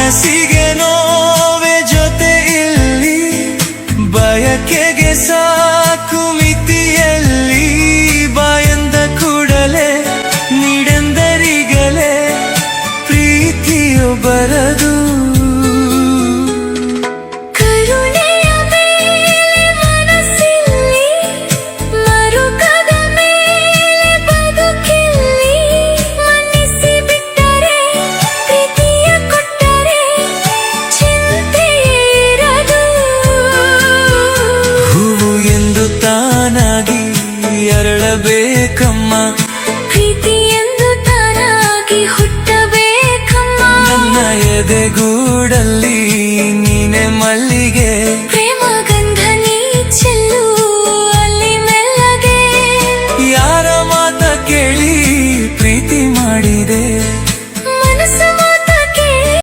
ಮನಸ್ಸಿಗೆ ನೋವೆ ಜೊತೆ ಇಲ್ಲಿ ಬಯಕೆಗೆ ಸಾಕು ಮಿತಿಯಲ್ಲಿ ಬಾಯಂದ ಕೂಡಲೇ ನೀಡೆಂದರಿಗಲೇ ಪ್ರೀತಿಯು ಬರದು ತಾನಾಗಿ ಅರಳಬೇಕಮ್ಮ ಪ್ರೀತಿ ಎಂದು ತಾನಾಗಿ ಹುಟ್ಟಬೇಕಮ್ಮ ನನ್ನ ಎದೆಗೂಡಲ್ಲಿ ನೀನೆ ಮಲ್ಲಿಗೆ